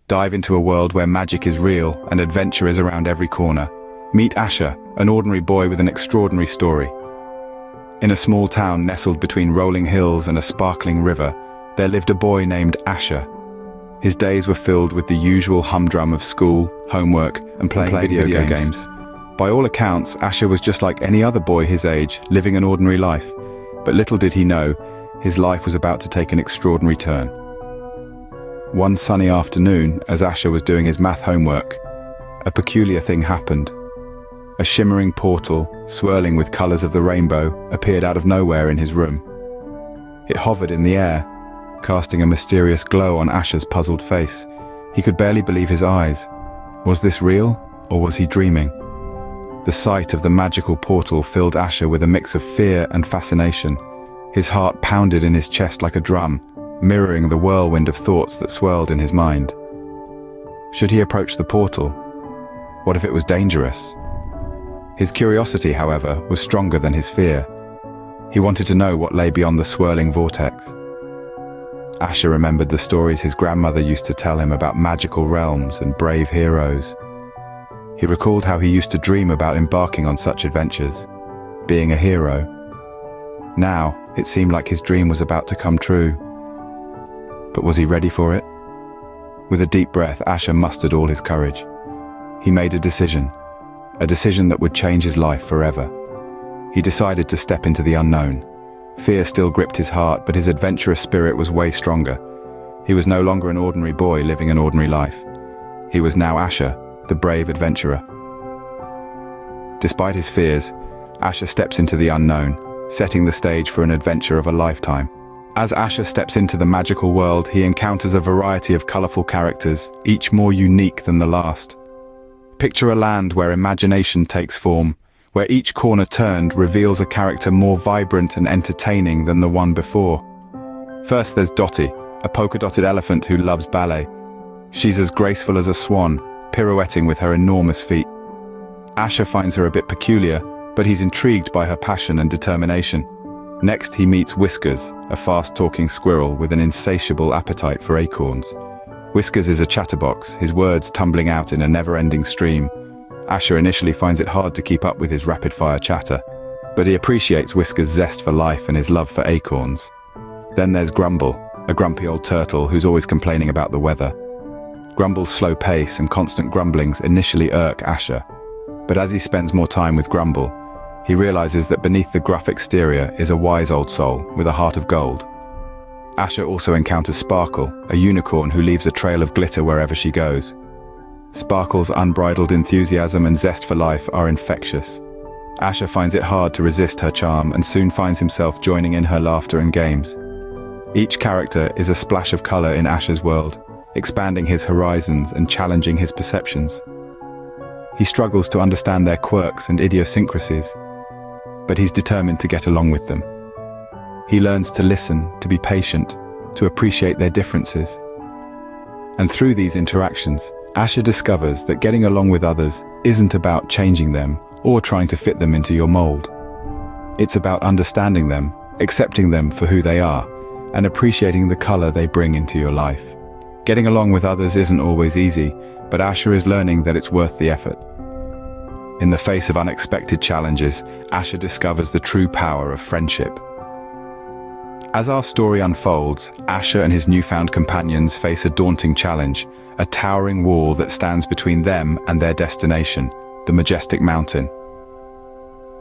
Dive into a world where magic is real and adventure is around every corner. Meet Asher, an ordinary boy with an extraordinary story. In a small town nestled between rolling hills and a sparkling river, there lived a boy named Asher. His days were filled with the usual humdrum of school, homework, and playing video games. By all accounts, Asher was just like any other boy his age, living an ordinary life. But little did he know, his life was about to take an extraordinary turn. One sunny afternoon, as Asher was doing his math homework, a peculiar thing happened. A shimmering portal, swirling with colors of the rainbow, appeared out of nowhere in his room. It hovered in the air, casting a mysterious glow on Asher's puzzled face. He could barely believe his eyes. Was this real, or was he dreaming? The sight of the magical portal filled Asher with a mix of fear and fascination. His heart pounded in his chest like a drum, mirroring the whirlwind of thoughts that swirled in his mind. Should he approach the portal? What if it was dangerous? His curiosity, however, was stronger than his fear. He wanted to know what lay beyond the swirling vortex. Asher remembered the stories his grandmother used to tell him about magical realms and brave heroes. He recalled how he used to dream about embarking on such adventures, being a hero. Now, it seemed like his dream was about to come true. But was he ready for it? With a deep breath, Asher mustered all his courage. He made a decision that would change his life forever. He decided to step into the unknown. Fear still gripped his heart, but his adventurous spirit was way stronger. He was no longer an ordinary boy living an ordinary life. He was now Asher, the brave adventurer. Despite his fears, Asher steps into the unknown, setting the stage for an adventure of a lifetime. As Asher steps into the magical world, he encounters a variety of colorful characters, each more unique than the last. Picture a land where imagination takes form, where each corner turned reveals a character more vibrant and entertaining than the one before. First there's Dottie, a polka-dotted elephant who loves ballet. She's as graceful as a swan, pirouetting with her enormous feet. Asher finds her a bit peculiar, but he's intrigued by her passion and determination. Next he meets Whiskers, a fast-talking squirrel with an insatiable appetite for acorns. Whiskers is a chatterbox, his words tumbling out in a never-ending stream. Asher initially finds it hard to keep up with his rapid-fire chatter, but he appreciates Whiskers' zest for life and his love for acorns. Then there's Grumble, a grumpy old turtle who's always complaining about the weather. Grumble's slow pace and constant grumblings initially irk Asher, but as he spends more time with Grumble, he realizes that beneath the gruff exterior is a wise old soul with a heart of gold. Asher also encounters Sparkle, a unicorn who leaves a trail of glitter wherever she goes. Sparkle's unbridled enthusiasm and zest for life are infectious. Asher finds it hard to resist her charm and soon finds himself joining in her laughter and games. Each character is a splash of color in Asher's world, expanding his horizons and challenging his perceptions. He struggles to understand their quirks and idiosyncrasies, but he's determined to get along with them. He learns to listen, to be patient, to appreciate their differences. And through these interactions, Asher discovers that getting along with others isn't about changing them or trying to fit them into your mold. It's about understanding them, accepting them for who they are, and appreciating the color they bring into your life. Getting along with others isn't always easy, but Asher is learning that it's worth the effort. In the face of unexpected challenges, Asher discovers the true power of friendship. As our story unfolds, Asher and his newfound companions face a daunting challenge, a towering wall that stands between them and their destination, the majestic mountain.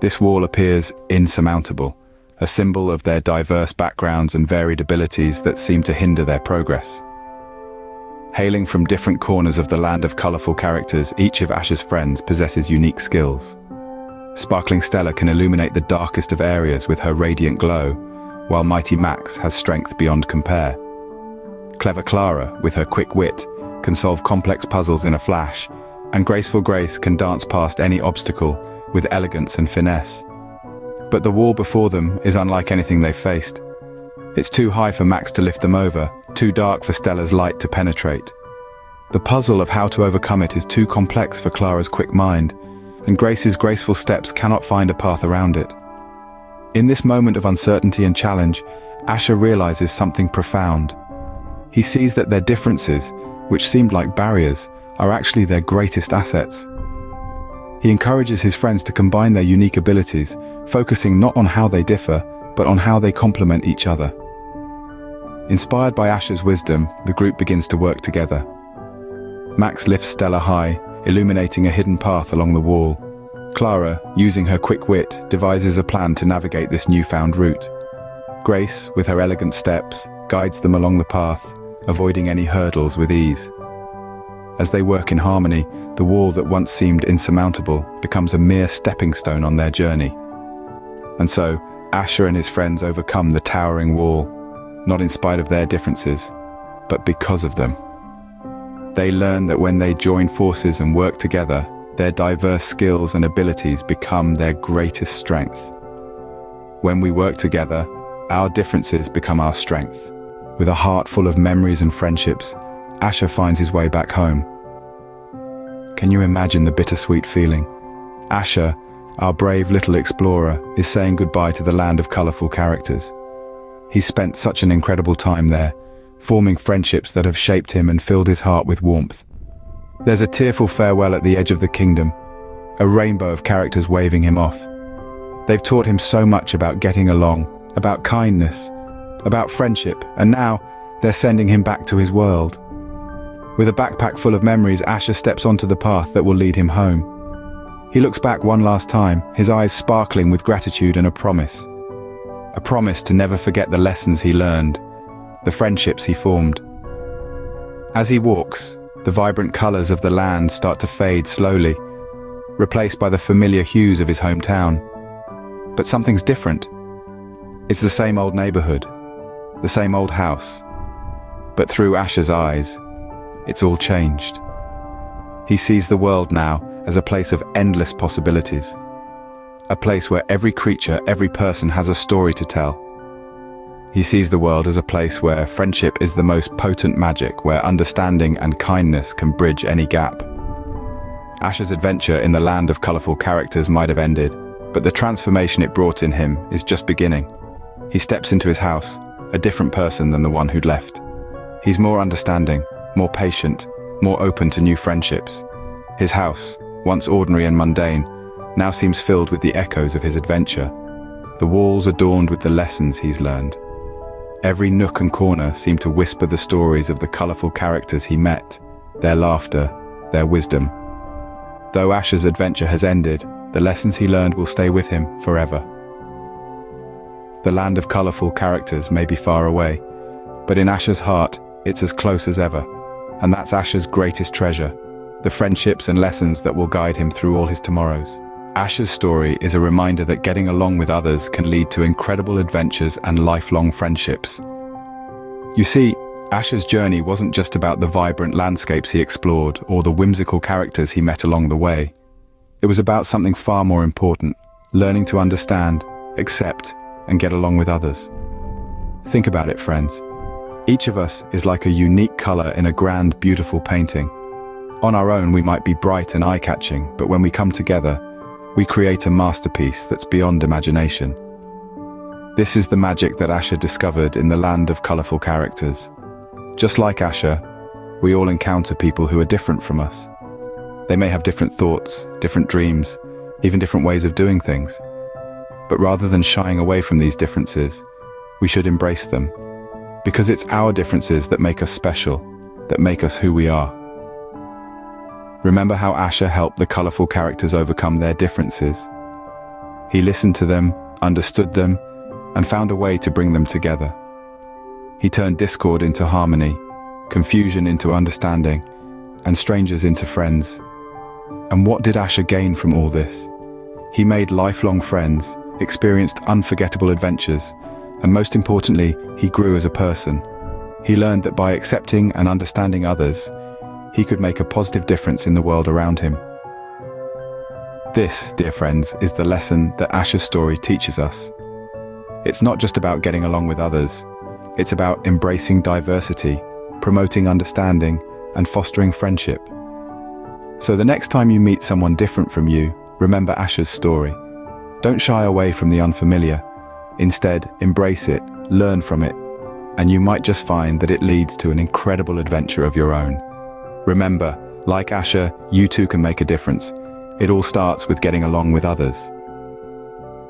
This wall appears insurmountable, a symbol of their diverse backgrounds and varied abilities that seem to hinder their progress. Hailing from different corners of the land of colorful characters, each of Asher's friends possesses unique skills. Sparkling Stella can illuminate the darkest of areas with her radiant glow, while Mighty Max has strength beyond compare. Clever Clara, with her quick wit, can solve complex puzzles in a flash, and Graceful Grace can dance past any obstacle with elegance and finesse. But the wall before them is unlike anything they've faced. It's too high for Max to lift them over, too dark for Stella's light to penetrate. The puzzle of how to overcome it is too complex for Clara's quick mind, and Grace's graceful steps cannot find a path around it. In this moment of uncertainty and challenge, Asher realizes something profound. He sees that their differences, which seemed like barriers, are actually their greatest assets. He encourages his friends to combine their unique abilities, focusing not on how they differ, but on how they complement each other. Inspired by Asher's wisdom, the group begins to work together. Max lifts Stella high, illuminating a hidden path along the wall. Clara, using her quick wit, devises a plan to navigate this newfound route. Grace, with her elegant steps, guides them along the path, avoiding any hurdles with ease. As they work in harmony, the wall that once seemed insurmountable becomes a mere stepping stone on their journey. And so, Asher and his friends overcome the towering wall, not in spite of their differences, but because of them. They learn that when they join forces and work together, their diverse skills and abilities become their greatest strength. When we work together, our differences become our strength. With a heart full of memories and friendships, Asher finds his way back home. Can you imagine the bittersweet feeling? Asher, our brave little explorer, is saying goodbye to the land of colorful characters. He's spent such an incredible time there, forming friendships that have shaped him and filled his heart with warmth. There's a tearful farewell at the edge of the kingdom, a rainbow of characters waving him off. They've taught him so much about getting along, about kindness, about friendship, and now they're sending him back to his world. With a backpack full of memories, Asher steps onto the path that will lead him home. He looks back one last time, his eyes sparkling with gratitude and a promise. A promise to never forget the lessons he learned, the friendships he formed. As he walks, the vibrant colors of the land start to fade slowly, replaced by the familiar hues of his hometown. But something's different. It's the same old neighborhood, the same old house. But through Asher's eyes, it's all changed. He sees the world now as a place of endless possibilities. A place where every creature, every person has a story to tell. He sees the world as a place where friendship is the most potent magic, where understanding and kindness can bridge any gap. Asher's adventure in the land of colorful characters might have ended, but the transformation it brought in him is just beginning. He steps into his house, a different person than the one who'd left. He's more understanding, more patient, more open to new friendships. His house, once ordinary and mundane, now seems filled with the echoes of his adventure. The walls adorned with the lessons he's learned. Every nook and corner seemed to whisper the stories of the colorful characters he met, their laughter, their wisdom. Though Asher's adventure has ended, the lessons he learned will stay with him forever. The land of colorful characters may be far away, but in Asher's heart, it's as close as ever. And that's Asher's greatest treasure, the friendships and lessons that will guide him through all his tomorrows. Asher's story is a reminder that getting along with others can lead to incredible adventures and lifelong friendships. You see, Asher's journey wasn't just about the vibrant landscapes he explored or the whimsical characters he met along the way. It was about something far more important, learning to understand, accept, and get along with others. Think about it, friends. Each of us is like a unique color in a grand, beautiful painting. On our own, we might be bright and eye-catching, but when we come together, we create a masterpiece that's beyond imagination. This is the magic that Asher discovered in the land of colorful characters. Just like Asher, we all encounter people who are different from us. They may have different thoughts, different dreams, even different ways of doing things. But rather than shying away from these differences, we should embrace them. Because it's our differences that make us special, that make us who we are. Remember how Asher helped the colorful characters overcome their differences. He listened to them, understood them, and found a way to bring them together. He turned discord into harmony, confusion into understanding, and strangers into friends. And what did Asher gain from all this? He made lifelong friends, experienced unforgettable adventures, and most importantly, he grew as a person. He learned that by accepting and understanding others, he could make a positive difference in the world around him. This, dear friends, is the lesson that Asher's story teaches us. It's not just about getting along with others. It's about embracing diversity, promoting understanding, and fostering friendship. So the next time you meet someone different from you, remember Asher's story. Don't shy away from the unfamiliar. Instead, embrace it, learn from it, and you might just find that it leads to an incredible adventure of your own. Remember, like Asha, you too can make a difference. It all starts with getting along with others.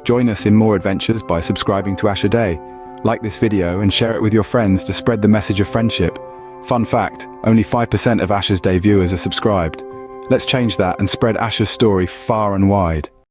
Join us in more adventures by subscribing to Asha Day. Like this video and share it with your friends to spread the message of friendship. Fun fact, only 5% of Asha's Day viewers are subscribed. Let's change that and spread Asha's story far and wide.